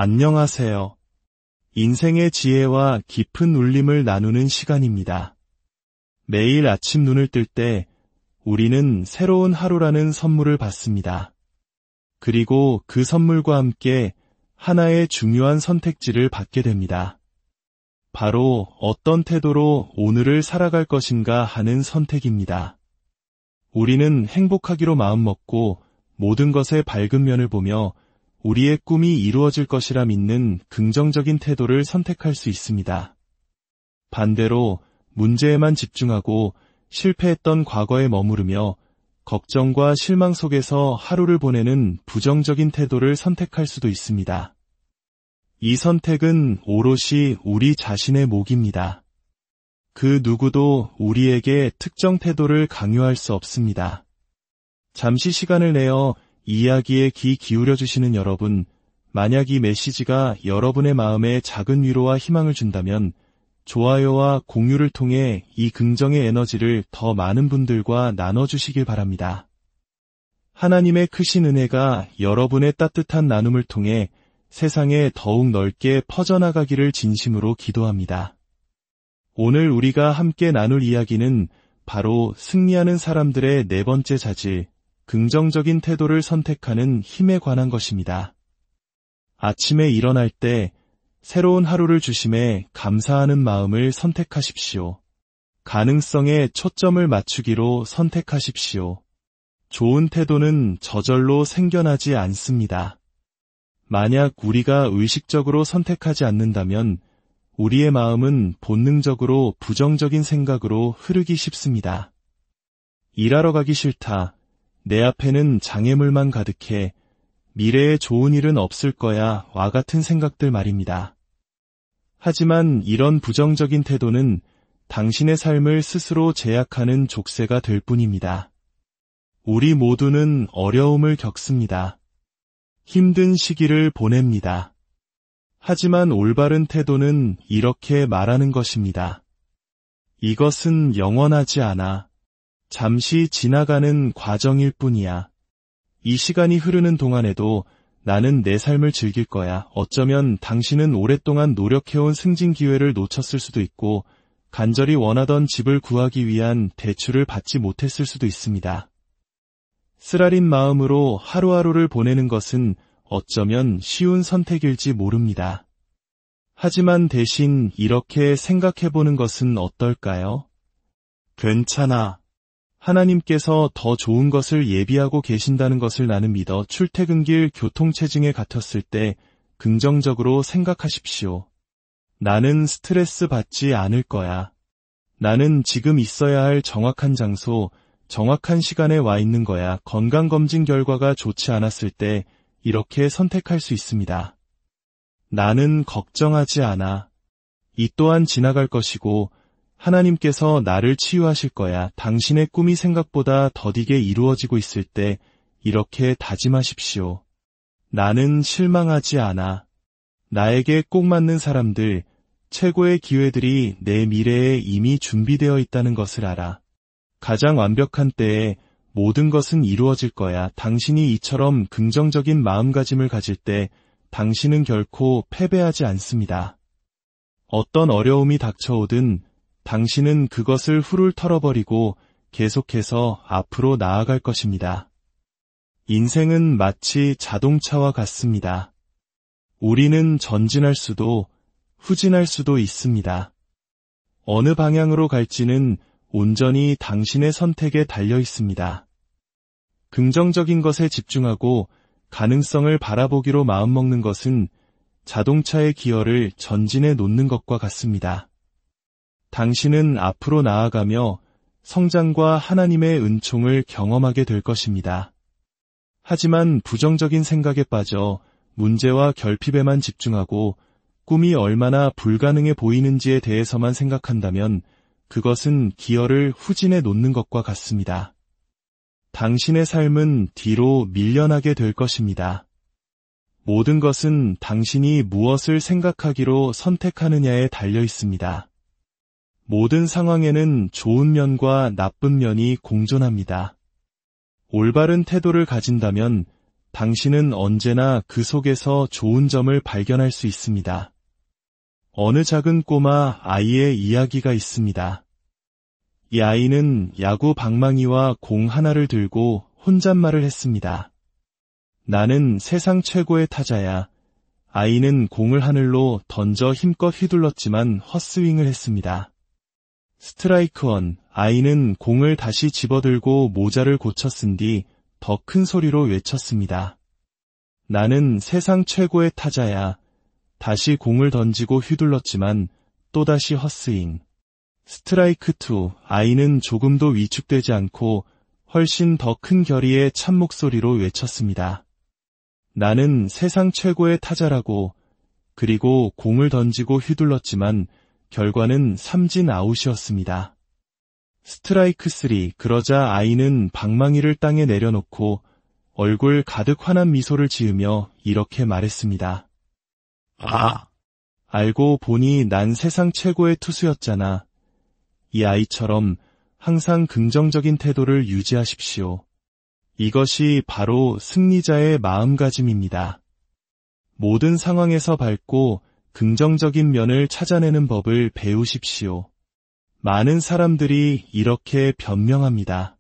안녕하세요. 인생의 지혜와 깊은 울림을 나누는 시간입니다. 매일 아침 눈을 뜰 때 우리는 새로운 하루라는 선물을 받습니다. 그리고 그 선물과 함께 하나의 중요한 선택지를 받게 됩니다. 바로 어떤 태도로 오늘을 살아갈 것인가 하는 선택입니다. 우리는 행복하기로 마음먹고 모든 것의 밝은 면을 보며 우리의 꿈이 이루어질 것이라 믿는 긍정적인 태도를 선택할 수 있습니다. 반대로 문제에만 집중하고 실패했던 과거에 머무르며 걱정과 실망 속에서 하루를 보내는 부정적인 태도를 선택할 수도 있습니다. 이 선택은 오롯이 우리 자신의 몫입니다. 그 누구도 우리에게 특정 태도를 강요할 수 없습니다. 잠시 시간을 내어 이 이야기에 귀 기울여 주시는 여러분, 만약 이 메시지가 여러분의 마음에 작은 위로와 희망을 준다면 좋아요와 공유를 통해 이 긍정의 에너지를 더 많은 분들과 나눠주시길 바랍니다. 하나님의 크신 은혜가 여러분의 따뜻한 나눔을 통해 세상에 더욱 넓게 퍼져나가기를 진심으로 기도합니다. 오늘 우리가 함께 나눌 이야기는 바로 승리하는 사람들의 네 번째 자질, 긍정적인 태도를 선택하는 힘에 관한 것입니다. 아침에 일어날 때 새로운 하루를 주심에 감사하는 마음을 선택하십시오. 가능성에 초점을 맞추기로 선택하십시오. 좋은 태도는 저절로 생겨나지 않습니다. 만약 우리가 의식적으로 선택하지 않는다면 우리의 마음은 본능적으로 부정적인 생각으로 흐르기 쉽습니다. 일하러 가기 싫다. 내 앞에는 장애물만 가득해. 미래에 좋은 일은 없을 거야. 와 같은 생각들 말입니다. 하지만 이런 부정적인 태도는 당신의 삶을 스스로 제약하는 족쇄가 될 뿐입니다. 우리 모두는 어려움을 겪습니다. 힘든 시기를 보냅니다. 하지만 올바른 태도는 이렇게 말하는 것입니다. 이것은 영원하지 않아. 잠시 지나가는 과정일 뿐이야. 이 시간이 흐르는 동안에도 나는 내 삶을 즐길 거야. 어쩌면 당신은 오랫동안 노력해온 승진 기회를 놓쳤을 수도 있고 간절히 원하던 집을 구하기 위한 대출을 받지 못했을 수도 있습니다. 쓰라린 마음으로 하루하루를 보내는 것은 어쩌면 쉬운 선택일지 모릅니다. 하지만 대신 이렇게 생각해보는 것은 어떨까요? 괜찮아. 하나님께서 더 좋은 것을 예비하고 계신다는 것을 나는 믿어. 출퇴근길 교통체증에 갇혔을 때 긍정적으로 생각하십시오. 나는 스트레스 받지 않을 거야. 나는 지금 있어야 할 정확한 장소, 정확한 시간에 와 있는 거야. 건강검진 결과가 좋지 않았을 때 이렇게 선택할 수 있습니다. 나는 걱정하지 않아. 이 또한 지나갈 것이고 하나님께서 나를 치유하실 거야. 당신의 꿈이 생각보다 더디게 이루어지고 있을 때 이렇게 다짐하십시오. 나는 실망하지 않아. 나에게 꼭 맞는 사람들, 최고의 기회들이 내 미래에 이미 준비되어 있다는 것을 알아. 가장 완벽한 때에 모든 것은 이루어질 거야. 당신이 이처럼 긍정적인 마음가짐을 가질 때 당신은 결코 패배하지 않습니다. 어떤 어려움이 닥쳐오든 당신은 그것을 훌훌 털어버리고 계속해서 앞으로 나아갈 것입니다. 인생은 마치 자동차와 같습니다. 우리는 전진할 수도 후진할 수도 있습니다. 어느 방향으로 갈지는 온전히 당신의 선택에 달려 있습니다. 긍정적인 것에 집중하고 가능성을 바라보기로 마음먹는 것은 자동차의 기어를 전진해 놓는 것과 같습니다. 당신은 앞으로 나아가며 성장과 하나님의 은총을 경험하게 될 것입니다. 하지만 부정적인 생각에 빠져 문제와 결핍에만 집중하고 꿈이 얼마나 불가능해 보이는지에 대해서만 생각한다면 그것은 기어를 후진해 놓는 것과 같습니다. 당신의 삶은 뒤로 밀려나게 될 것입니다. 모든 것은 당신이 무엇을 생각하기로 선택하느냐에 달려 있습니다. 모든 상황에는 좋은 면과 나쁜 면이 공존합니다. 올바른 태도를 가진다면 당신은 언제나 그 속에서 좋은 점을 발견할 수 있습니다. 어느 작은 꼬마 아이의 이야기가 있습니다. 이 아이는 야구 방망이와 공 하나를 들고 혼잣말을 했습니다. 나는 세상 최고의 타자야. 아이는 공을 하늘로 던져 힘껏 휘둘렀지만 헛스윙을 했습니다. 스트라이크 원, 아이는 공을 다시 집어들고 모자를 고쳐 쓴 뒤 더 큰 소리로 외쳤습니다. 나는 세상 최고의 타자야. 다시 공을 던지고 휘둘렀지만 또다시 헛스윙. 스트라이크 2, 아이는 조금도 위축되지 않고 훨씬 더 큰 결의의 참 목소리로 외쳤습니다. 나는 세상 최고의 타자라고. 그리고 공을 던지고 휘둘렀지만 결과는 삼진 아웃이었습니다. 스트라이크 3, 그러자 아이는 방망이를 땅에 내려놓고 얼굴 가득 환한 미소를 지으며 이렇게 말했습니다. 알고 보니 난 세상 최고의 투수였잖아. 이 아이처럼 항상 긍정적인 태도를 유지하십시오. 이것이 바로 승리자의 마음가짐입니다. 모든 상황에서 밝고 긍정적인 면을 찾아내는 법을 배우십시오. 많은 사람들이 이렇게 변명합니다.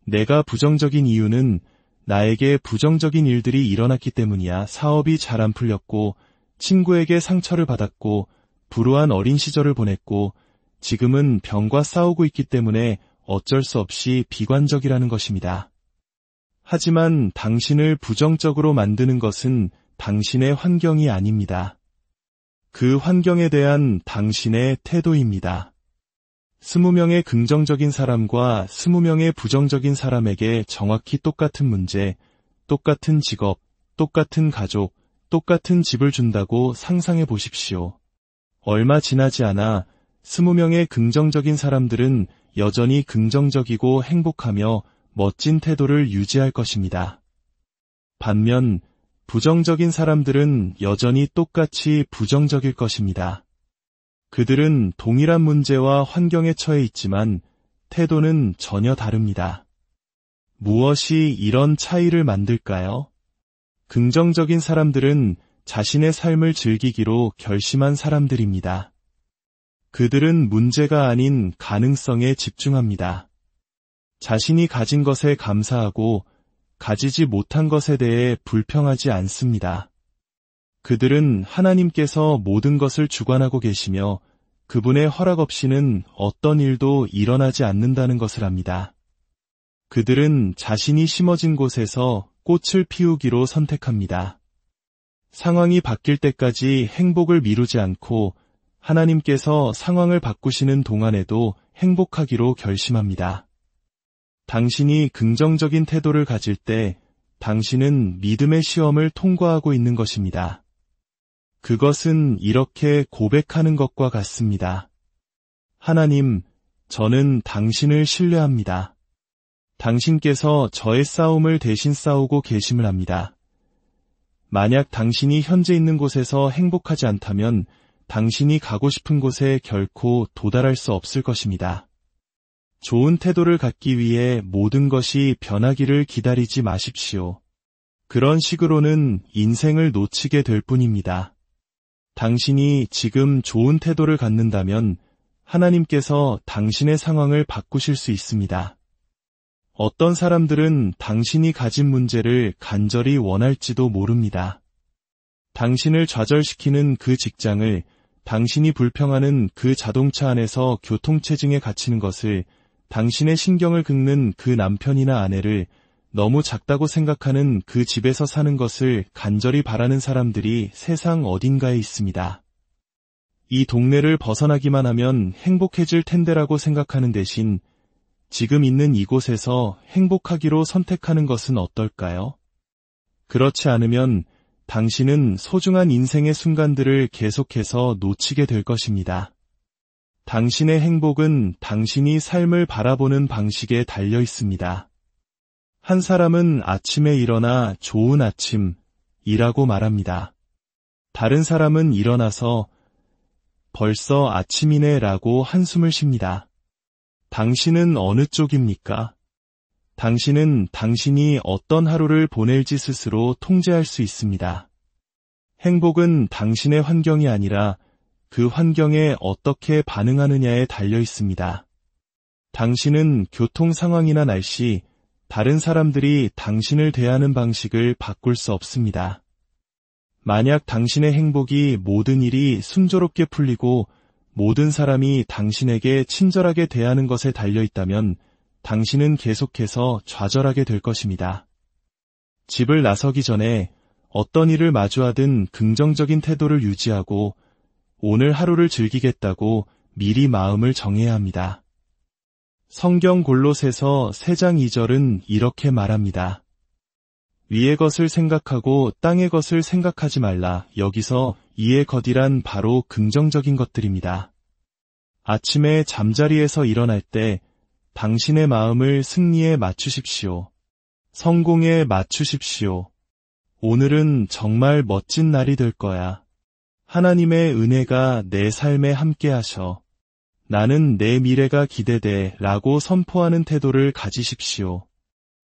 내가 부정적인 이유는 나에게 부정적인 일들이 일어났기 때문이야. 사업이 잘 안 풀렸고, 친구에게 상처를 받았고, 불우한 어린 시절을 보냈고, 지금은 병과 싸우고 있기 때문에 어쩔 수 없이 비관적이라는 것입니다. 하지만 당신을 부정적으로 만드는 것은 당신의 환경이 아닙니다. 그 환경에 대한 당신의 태도입니다. 20명의 긍정적인 사람과 20명의 부정적인 사람에게 정확히 똑같은 문제, 똑같은 직업, 똑같은 가족, 똑같은 집을 준다고 상상해 보십시오. 얼마 지나지 않아 20명의 긍정적인 사람들은 여전히 긍정적이고 행복하며 멋진 태도를 유지할 것입니다. 반면 부정적인 사람들은 여전히 똑같이 부정적일 것입니다. 그들은 동일한 문제와 환경에 처해 있지만 태도는 전혀 다릅니다. 무엇이 이런 차이를 만들까요? 긍정적인 사람들은 자신의 삶을 즐기기로 결심한 사람들입니다. 그들은 문제가 아닌 가능성에 집중합니다. 자신이 가진 것에 감사하고 가지지 못한 것에 대해 불평하지 않습니다. 그들은 하나님께서 모든 것을 주관하고 계시며 그분의 허락 없이는 어떤 일도 일어나지 않는다는 것을 압니다. 그들은 자신이 심어진 곳에서 꽃을 피우기로 선택합니다. 상황이 바뀔 때까지 행복을 미루지 않고 하나님께서 상황을 바꾸시는 동안에도 행복하기로 결심합니다. 당신이 긍정적인 태도를 가질 때 당신은 믿음의 시험을 통과하고 있는 것입니다. 그것은 이렇게 고백하는 것과 같습니다. 하나님, 저는 당신을 신뢰합니다. 당신께서 저의 싸움을 대신 싸우고 계심을 압니다. 만약 당신이 현재 있는 곳에서 행복하지 않다면 당신이 가고 싶은 곳에 결코 도달할 수 없을 것입니다. 좋은 태도를 갖기 위해 모든 것이 변하기를 기다리지 마십시오. 그런 식으로는 인생을 놓치게 될 뿐입니다. 당신이 지금 좋은 태도를 갖는다면 하나님께서 당신의 상황을 바꾸실 수 있습니다. 어떤 사람들은 당신이 가진 문제를 간절히 원할지도 모릅니다. 당신을 좌절시키는 그 직장을, 당신이 불평하는 그 자동차 안에서 교통체증에 갇히는 것을, 당신의 신경을 긁는 그 남편이나 아내를, 너무 작다고 생각하는 그 집에서 사는 것을 간절히 바라는 사람들이 세상 어딘가에 있습니다. 이 동네를 벗어나기만 하면 행복해질 텐데라고 생각하는 대신 지금 있는 이곳에서 행복하기로 선택하는 것은 어떨까요? 그렇지 않으면 당신은 소중한 인생의 순간들을 계속해서 놓치게 될 것입니다. 당신의 행복은 당신이 삶을 바라보는 방식에 달려 있습니다. 한 사람은 아침에 일어나 좋은 아침이라고 말합니다. 다른 사람은 일어나서 벌써 아침이네 라고 한숨을 쉽니다. 당신은 어느 쪽입니까? 당신은 당신이 어떤 하루를 보낼지 스스로 통제할 수 있습니다. 행복은 당신의 환경이 아니라 그 환경에 어떻게 반응하느냐에 달려 있습니다. 당신은 교통 상황이나 날씨, 다른 사람들이 당신을 대하는 방식을 바꿀 수 없습니다. 만약 당신의 행복이 모든 일이 순조롭게 풀리고 모든 사람이 당신에게 친절하게 대하는 것에 달려 있다면 당신은 계속해서 좌절하게 될 것입니다. 집을 나서기 전에 어떤 일을 마주하든 긍정적인 태도를 유지하고 오늘 하루를 즐기겠다고 미리 마음을 정해야 합니다. 성경 골로새서 3장 2절은 이렇게 말합니다. 위의 것을 생각하고 땅의 것을 생각하지 말라. 여기서 이의 것이란 바로 긍정적인 것들입니다. 아침에 잠자리에서 일어날 때 당신의 마음을 승리에 맞추십시오. 성공에 맞추십시오. 오늘은 정말 멋진 날이 될 거야. 하나님의 은혜가 내 삶에 함께하셔. 나는 내 미래가 기대돼 라고 선포하는 태도를 가지십시오.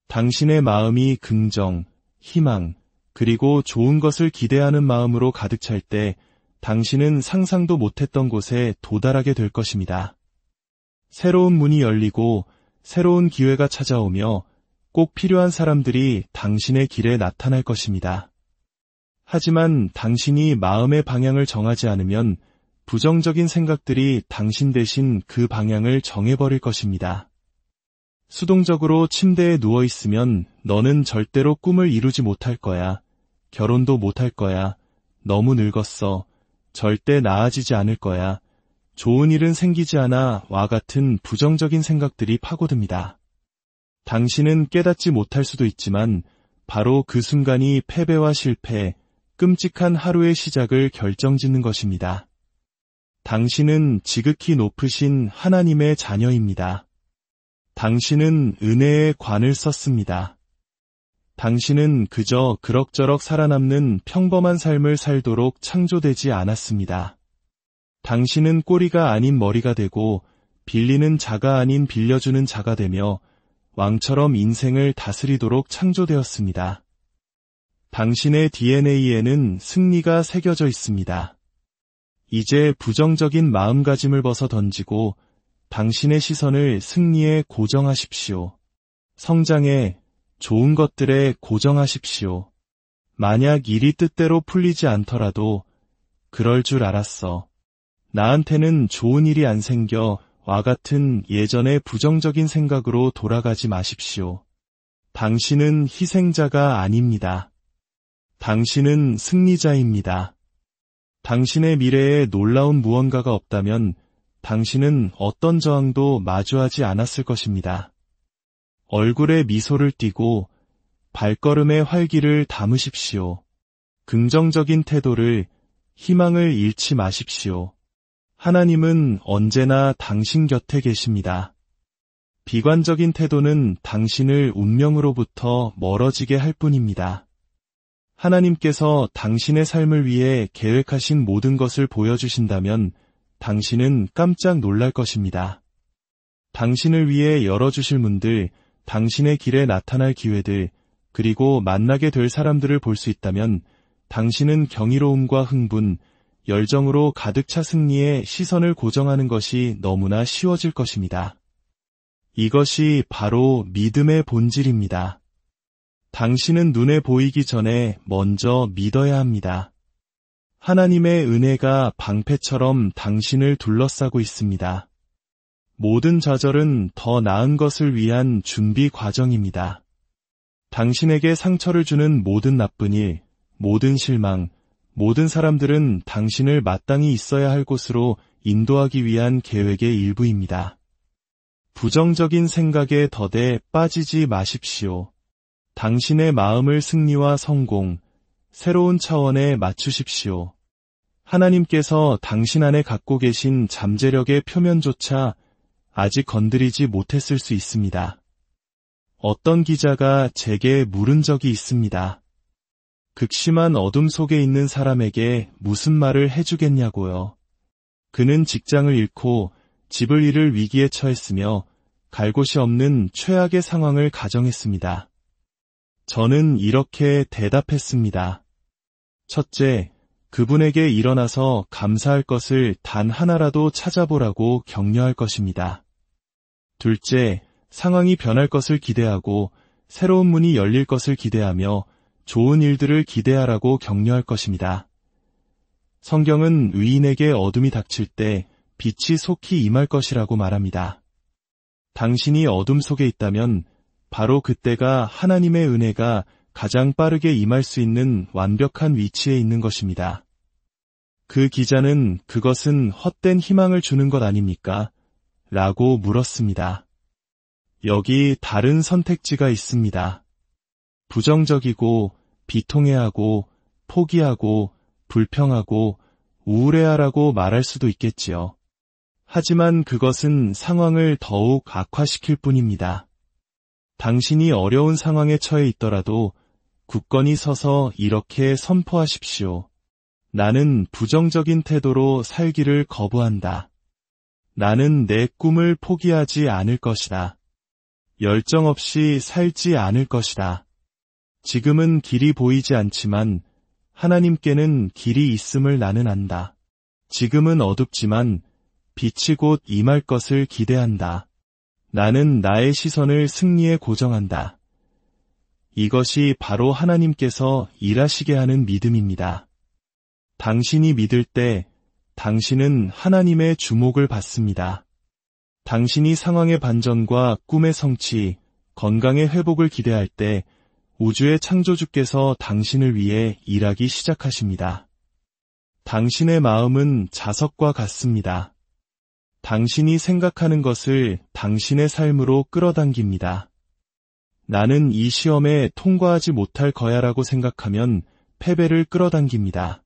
당신의 마음이 긍정, 희망, 그리고 좋은 것을 기대하는 마음으로 가득 찰 때 당신은 상상도 못했던 곳에 도달하게 될 것입니다. 새로운 문이 열리고 새로운 기회가 찾아오며 꼭 필요한 사람들이 당신의 길에 나타날 것입니다. 하지만 당신이 마음의 방향을 정하지 않으면 부정적인 생각들이 당신 대신 그 방향을 정해버릴 것입니다. 수동적으로 침대에 누워있으면 너는 절대로 꿈을 이루지 못할 거야. 결혼도 못할 거야. 너무 늙었어. 절대 나아지지 않을 거야. 좋은 일은 생기지 않아 와 같은 부정적인 생각들이 파고듭니다. 당신은 깨닫지 못할 수도 있지만 바로 그 순간이 패배와 실패, 끔찍한 하루의 시작을 결정짓는 것입니다. 당신은 지극히 높으신 하나님의 자녀입니다. 당신은 은혜의 관을 썼습니다. 당신은 그저 그럭저럭 살아남는 평범한 삶을 살도록 창조되지 않았습니다. 당신은 꼬리가 아닌 머리가 되고 빌리는 자가 아닌 빌려주는 자가 되며 왕처럼 인생을 다스리도록 창조되었습니다. 당신의 DNA에는 승리가 새겨져 있습니다. 이제 부정적인 마음가짐을 벗어 던지고 당신의 시선을 승리에 고정하십시오. 성장에, 좋은 것들에 고정하십시오. 만약 일이 뜻대로 풀리지 않더라도 그럴 줄 알았어. 나한테는 좋은 일이 안 생겨 와 같은 예전의 부정적인 생각으로 돌아가지 마십시오. 당신은 희생자가 아닙니다. 당신은 승리자입니다. 당신의 미래에 놀라운 무언가가 없다면 당신은 어떤 저항도 마주하지 않았을 것입니다. 얼굴에 미소를 띠고 발걸음에 활기를 담으십시오. 긍정적인 태도를, 희망을 잃지 마십시오. 하나님은 언제나 당신 곁에 계십니다. 비관적인 태도는 당신을 운명으로부터 멀어지게 할 뿐입니다. 하나님께서 당신의 삶을 위해 계획하신 모든 것을 보여주신다면 당신은 깜짝 놀랄 것입니다. 당신을 위해 열어주실 문들, 당신의 길에 나타날 기회들, 그리고 만나게 될 사람들을 볼 수 있다면 당신은 경이로움과 흥분, 열정으로 가득 차 승리에 시선을 고정하는 것이 너무나 쉬워질 것입니다. 이것이 바로 믿음의 본질입니다. 당신은 눈에 보이기 전에 먼저 믿어야 합니다. 하나님의 은혜가 방패처럼 당신을 둘러싸고 있습니다. 모든 좌절은 더 나은 것을 위한 준비 과정입니다. 당신에게 상처를 주는 모든 나쁜 일, 모든 실망, 모든 사람들은 당신을 마땅히 있어야 할 곳으로 인도하기 위한 계획의 일부입니다. 부정적인 생각에 더대 빠지지 마십시오. 당신의 마음을 승리와 성공, 새로운 차원에 맞추십시오. 하나님께서 당신 안에 갖고 계신 잠재력의 표면조차 아직 건드리지 못했을 수 있습니다. 어떤 기자가 제게 물은 적이 있습니다. 극심한 어둠 속에 있는 사람에게 무슨 말을 해주겠냐고요. 그는 직장을 잃고 집을 잃을 위기에 처했으며 갈 곳이 없는 최악의 상황을 가정했습니다. 저는 이렇게 대답했습니다. 첫째, 그분에게 일어나서 감사할 것을 단 하나라도 찾아보라고 격려할 것입니다. 둘째, 상황이 변할 것을 기대하고 새로운 문이 열릴 것을 기대하며 좋은 일들을 기대하라고 격려할 것입니다. 성경은 의인에게 어둠이 닥칠 때 빛이 속히 임할 것이라고 말합니다. 당신이 어둠 속에 있다면 바로 그때가 하나님의 은혜가 가장 빠르게 임할 수 있는 완벽한 위치에 있는 것입니다. 그 기자는 그것은 헛된 희망을 주는 것 아닙니까? 라고 물었습니다. 여기 다른 선택지가 있습니다. 부정적이고 비통해하고 포기하고 불평하고 우울해하라고 말할 수도 있겠지요. 하지만 그것은 상황을 더욱 악화시킬 뿐입니다. 당신이 어려운 상황에 처해 있더라도 굳건히 서서 이렇게 선포하십시오. 나는 부정적인 태도로 살기를 거부한다. 나는 내 꿈을 포기하지 않을 것이다. 열정 없이 살지 않을 것이다. 지금은 길이 보이지 않지만 하나님께는 길이 있음을 나는 안다. 지금은 어둡지만 빛이 곧 임할 것을 기대한다. 나는 나의 시선을 승리에 고정한다. 이것이 바로 하나님께서 일하시게 하는 믿음입니다. 당신이 믿을 때 당신은 하나님의 주목을 받습니다. 당신이 상황의 반전과 꿈의 성취, 건강의 회복을 기대할 때 우주의 창조주께서 당신을 위해 일하기 시작하십니다. 당신의 마음은 자석과 같습니다. 당신이 생각하는 것을 당신의 삶으로 끌어당깁니다. 나는 이 시험에 통과하지 못할 거야라고 생각하면 패배를 끌어당깁니다.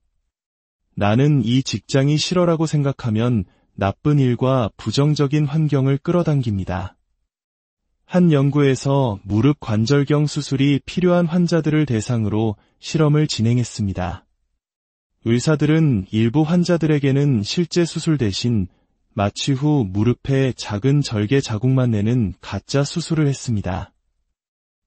나는 이 직장이 싫어라고 생각하면 나쁜 일과 부정적인 환경을 끌어당깁니다. 한 연구에서 무릎 관절경 수술이 필요한 환자들을 대상으로 실험을 진행했습니다. 의사들은 일부 환자들에게는 실제 수술 대신 마취 후 무릎에 작은 절개 자국만 내는 가짜 수술을 했습니다.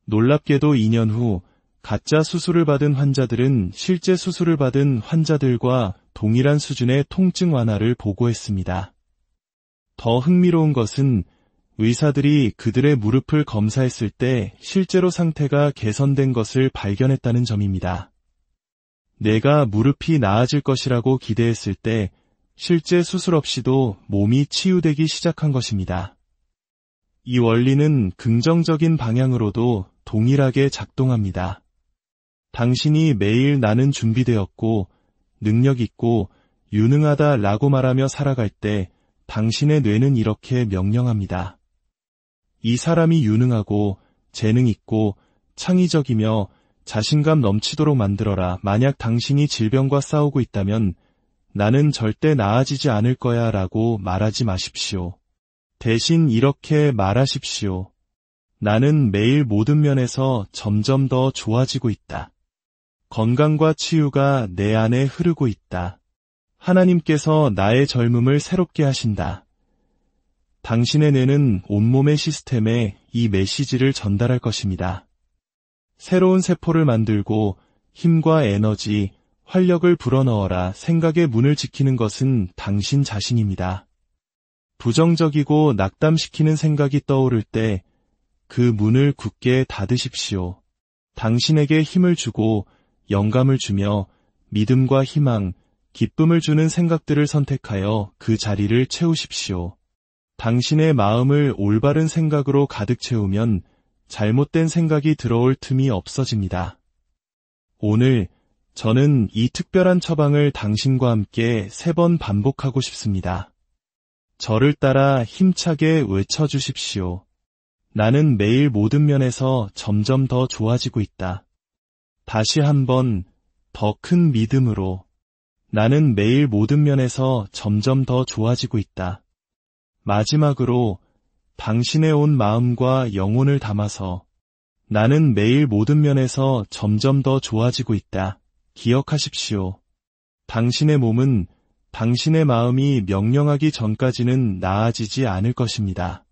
놀랍게도 2년 후 가짜 수술을 받은 환자들은 실제 수술을 받은 환자들과 동일한 수준의 통증 완화를 보고했습니다. 더 흥미로운 것은 의사들이 그들의 무릎을 검사했을 때 실제로 상태가 개선된 것을 발견했다는 점입니다. 내가 무릎이 나아질 것이라고 기대했을 때 실제 수술 없이도 몸이 치유되기 시작한 것입니다. 이 원리는 긍정적인 방향으로도 동일하게 작동합니다. 당신이 매일 나는 준비되었고 능력 있고 유능하다 라고 말하며 살아갈 때 당신의 뇌는 이렇게 명령합니다. 이 사람이 유능하고 재능 있고 창의적이며 자신감 넘치도록 만들어라. 만약 당신이 질병과 싸우고 있다면 나는 절대 나아지지 않을 거야 라고 말하지 마십시오. 대신 이렇게 말하십시오. 나는 매일 모든 면에서 점점 더 좋아지고 있다. 건강과 치유가 내 안에 흐르고 있다. 하나님께서 나의 젊음을 새롭게 하신다. 당신의 뇌는 온몸의 시스템에 이 메시지를 전달할 것입니다. 새로운 세포를 만들고 힘과 에너지, 활력을 불어넣어라. 생각의 문을 지키는 것은 당신 자신입니다. 부정적이고 낙담시키는 생각이 떠오를 때 그 문을 굳게 닫으십시오. 당신에게 힘을 주고 영감을 주며 믿음과 희망, 기쁨을 주는 생각들을 선택하여 그 자리를 채우십시오. 당신의 마음을 올바른 생각으로 가득 채우면 잘못된 생각이 들어올 틈이 없어집니다. 오늘 저는 이 특별한 처방을 당신과 함께 3번 반복하고 싶습니다. 저를 따라 힘차게 외쳐주십시오. 나는 매일 모든 면에서 점점 더 좋아지고 있다. 다시 한번 더 큰 믿음으로. 나는 매일 모든 면에서 점점 더 좋아지고 있다. 마지막으로 당신의 온 마음과 영혼을 담아서 나는 매일 모든 면에서 점점 더 좋아지고 있다. 기억하십시오. 당신의 몸은 당신의 마음이 명령하기 전까지는 나아지지 않을 것입니다.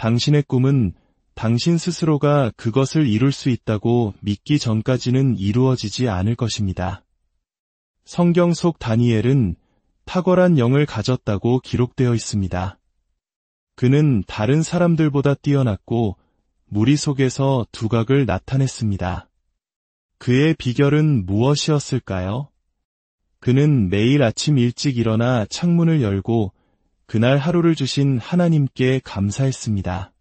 당신의 꿈은 당신 스스로가 그것을 이룰 수 있다고 믿기 전까지는 이루어지지 않을 것입니다. 성경 속 다니엘은 탁월한 영을 가졌다고 기록되어 있습니다. 그는 다른 사람들보다 뛰어났고 무리 속에서 두각을 나타냈습니다. 그의 비결은 무엇이었을까요? 그는 매일 아침 일찍 일어나 창문을 열고 그날 하루를 주신 하나님께 감사했습니다.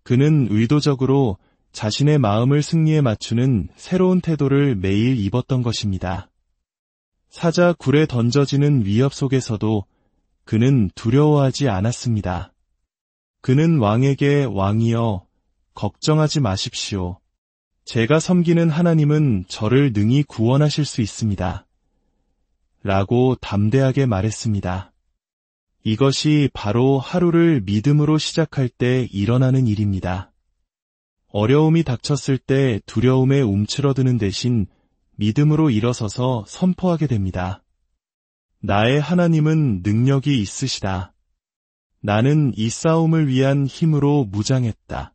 그는 의도적으로 자신의 마음을 승리에 맞추는 새로운 태도를 매일 입었던 것입니다. 사자 굴에 던져지는 위협 속에서도 그는 두려워하지 않았습니다. 그는 왕에게 왕이여, 걱정하지 마십시오. 제가 섬기는 하나님은 저를 능히 구원하실 수 있습니다. 라고 담대하게 말했습니다. 이것이 바로 하루를 믿음으로 시작할 때 일어나는 일입니다. 어려움이 닥쳤을 때 두려움에 움츠러드는 대신 믿음으로 일어서서 선포하게 됩니다. 나의 하나님은 능력이 있으시다. 나는 이 싸움을 위한 힘으로 무장했다.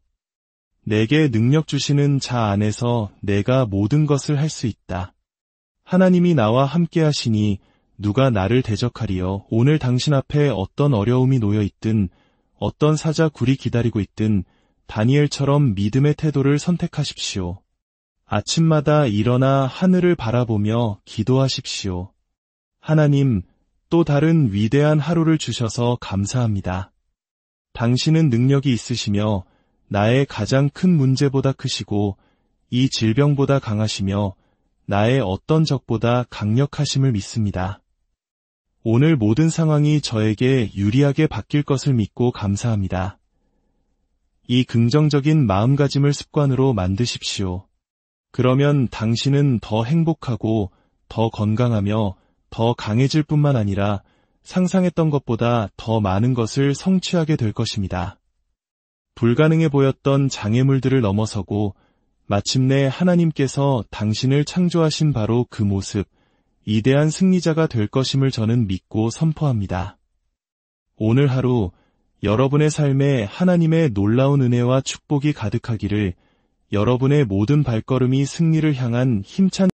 내게 능력 주시는 자 안에서 내가 모든 것을 할 수 있다. 하나님이 나와 함께 하시니 누가 나를 대적하리요. 오늘 당신 앞에 어떤 어려움이 놓여 있든 어떤 사자 굴이 기다리고 있든 다니엘처럼 믿음의 태도를 선택하십시오. 아침마다 일어나 하늘을 바라보며 기도하십시오. 하나님, 또 다른 위대한 하루를 주셔서 감사합니다. 당신은 능력이 있으시며 나의 가장 큰 문제보다 크시고 이 질병보다 강하시며 나의 어떤 적보다 강력하심을 믿습니다. 오늘 모든 상황이 저에게 유리하게 바뀔 것을 믿고 감사합니다. 이 긍정적인 마음가짐을 습관으로 만드십시오. 그러면 당신은 더 행복하고 더 건강하며 더 강해질 뿐만 아니라 상상했던 것보다 더 많은 것을 성취하게 될 것입니다. 불가능해 보였던 장애물들을 넘어서고 마침내 하나님께서 당신을 창조하신 바로 그 모습, 위대한 승리자가 될 것임을 저는 믿고 선포합니다. 오늘 하루 여러분의 삶에 하나님의 놀라운 은혜와 축복이 가득하기를, 여러분의 모든 발걸음이 승리를 향한 힘찬